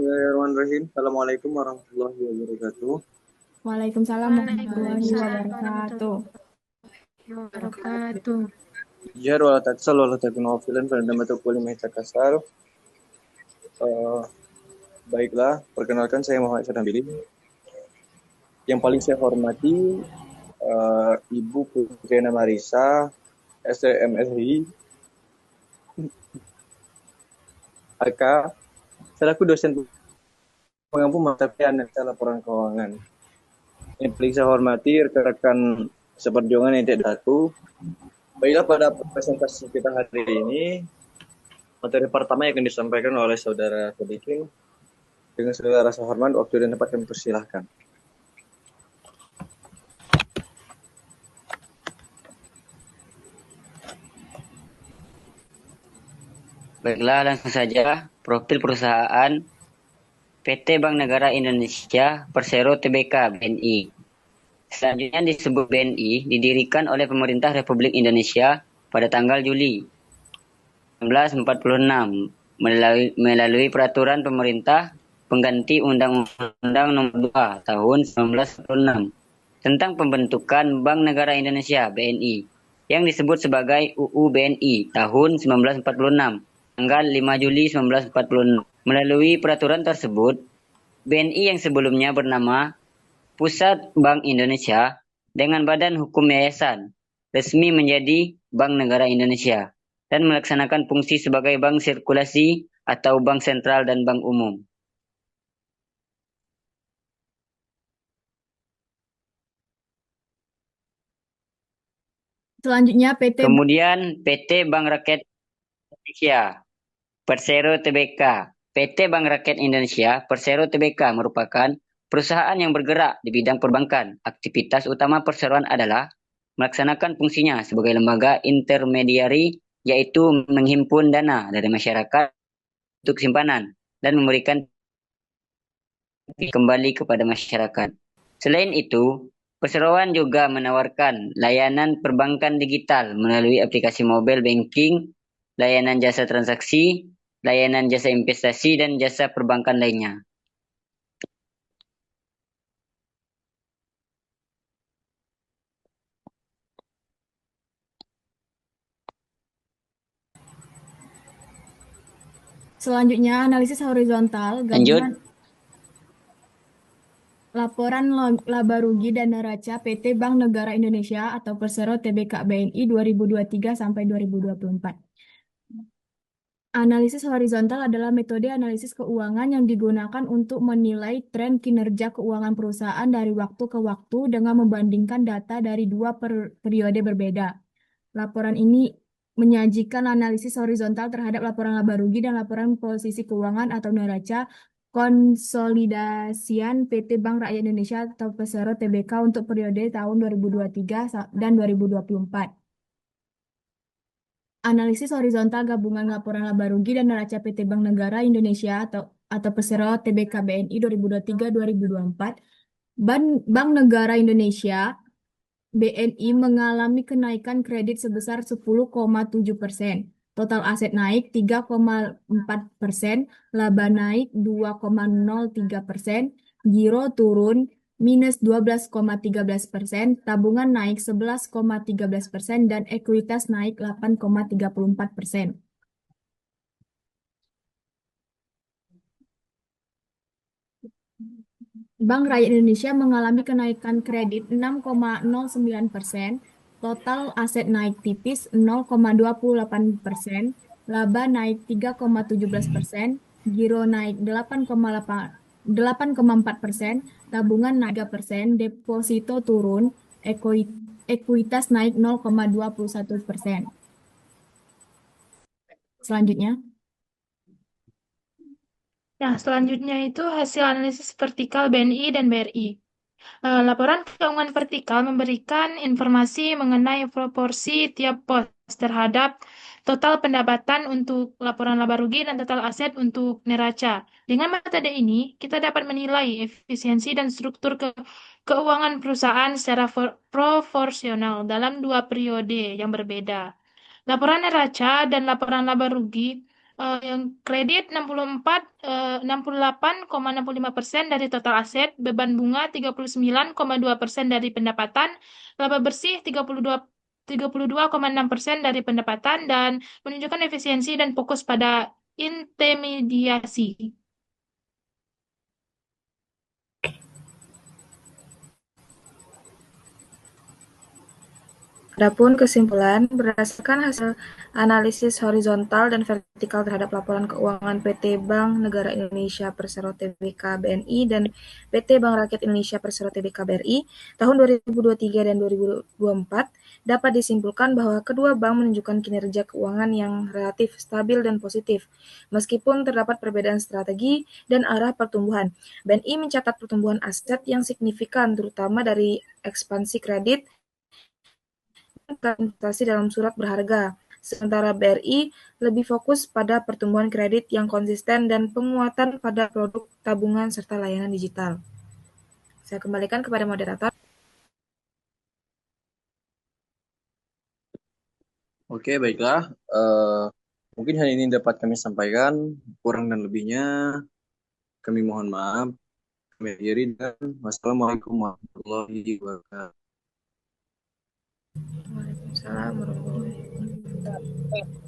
Bismillahirrahmanirrahim. Assalamualaikum warahmatullahi wabarakatuh. Waalaikumsalam warahmatullahi Waalaikumsalam wabarakatuh. warahmatullahi wabarakatuh. Jar wala taksal wala takun ghafilan fa indama taqulu ma takasal. Eh, Baiklah, perkenalkan saya Muhammad Sadambili. Yang paling saya hormati Ibu Putriana Marisa, STMSI, AK, selaku dosen pengampu mata pelajaran dan laporan keuangan. Yang paling saya hormati rekan-rekan seperjuangan yang tidak datu. Baiklah, pada presentasi kita hari ini, materi pertama yang akan disampaikan oleh Saudara Sodikin. Dengan segala rasa hormat, waktu dan tempat kami persilahkan. Baiklah, langsung saja. Profil perusahaan PT Bank Negara Indonesia Persero Tbk BNI. Selanjutnya disebut BNI didirikan oleh pemerintah Republik Indonesia pada tanggal Juli 1946 melalui peraturan pemerintah pengganti Undang-Undang Nomor 2 Tahun 1946 tentang pembentukan Bank Negara Indonesia BNI yang disebut sebagai UU BNI tahun 1946 tanggal 5 Juli 1946. Melalui peraturan tersebut, BNI yang sebelumnya bernama Pusat Bank Indonesia dengan badan hukum yayasan resmi menjadi Bank Negara Indonesia dan melaksanakan fungsi sebagai bank sirkulasi atau bank sentral dan bank umum. Selanjutnya Kemudian PT Bank Rakyat Indonesia Persero Tbk. PT Bank Rakyat Indonesia Persero Tbk merupakan perusahaan yang bergerak di bidang perbankan. Aktivitas utama perseroan adalah melaksanakan fungsinya sebagai lembaga intermediari, yaitu menghimpun dana dari masyarakat untuk simpanan dan memberikan kembali kepada masyarakat. Selain itu, perseroan juga menawarkan layanan perbankan digital melalui aplikasi mobile banking, layanan jasa transaksi, layanan jasa investasi, dan jasa perbankan lainnya. Selanjutnya analisis horizontal gabungan Lanjut. laporan laba rugi dan neraca PT Bank Negara Indonesia atau Persero Tbk BNI 2023 sampai 2024. Analisis horizontal adalah metode analisis keuangan yang digunakan untuk menilai tren kinerja keuangan perusahaan dari waktu ke waktu dengan membandingkan data dari dua periode berbeda. Laporan ini menyajikan analisis horizontal terhadap laporan laba rugi dan laporan posisi keuangan atau neraca konsolidasian PT Bank Rakyat Indonesia atau Persero Tbk untuk periode tahun 2023 dan 2024. Analisis horizontal gabungan laporan laba rugi dan neraca PT Bank Negara Indonesia atau Persero Tbk BNI 2023-2024. Bank Negara Indonesia BNI mengalami kenaikan kredit sebesar 10,7%. Total aset naik 3,4%, laba naik 2,03%, giro turun minus 12,13%, tabungan naik 11,13%, dan ekuitas naik 8,34%. Bank Rakyat Indonesia mengalami kenaikan kredit 6,09%, total aset naik tipis 0,28%, laba naik 3,17%, giro naik 8,4%, tabungan naik 3%, deposito turun, ekuitas naik 0,21%. Selanjutnya. Nah, selanjutnya itu hasil analisis vertikal BNI dan BRI. Laporan keuangan vertikal memberikan informasi mengenai proporsi tiap pos terhadap total pendapatan untuk laporan laba rugi dan total aset untuk neraca. Dengan metode ini, kita dapat menilai efisiensi dan struktur keuangan perusahaan secara proporsional dalam dua periode yang berbeda. Laporan neraca dan laporan laba rugi Yang kredit 68,65% dari total aset, beban bunga 39,2% dari pendapatan, laba bersih 32,6% dari pendapatan, dan menunjukkan efisiensi dan fokus pada intermediasi. Adapun kesimpulan, berdasarkan hasil analisis horizontal dan vertikal terhadap laporan keuangan PT Bank Negara Indonesia Persero Tbk BNI dan PT Bank Rakyat Indonesia Persero Tbk BRI tahun 2023 dan 2024, dapat disimpulkan bahwa kedua bank menunjukkan kinerja keuangan yang relatif stabil dan positif. Meskipun terdapat perbedaan strategi dan arah pertumbuhan, BNI mencatat pertumbuhan aset yang signifikan terutama dari ekspansi kredit investasi dalam surat berharga, sementara BRI lebih fokus pada pertumbuhan kredit yang konsisten dan penguatan pada produk tabungan serta layanan digital. Saya kembalikan kepada moderator. Oke, baiklah. Mungkin hal ini dapat kami sampaikan. Kurang dan lebihnya kami mohon maaf. Kami akhiri dan wassalamualaikum warahmatullahi wabarakatuh. Waalaikumsalam warahmatullahi wabarakatuh.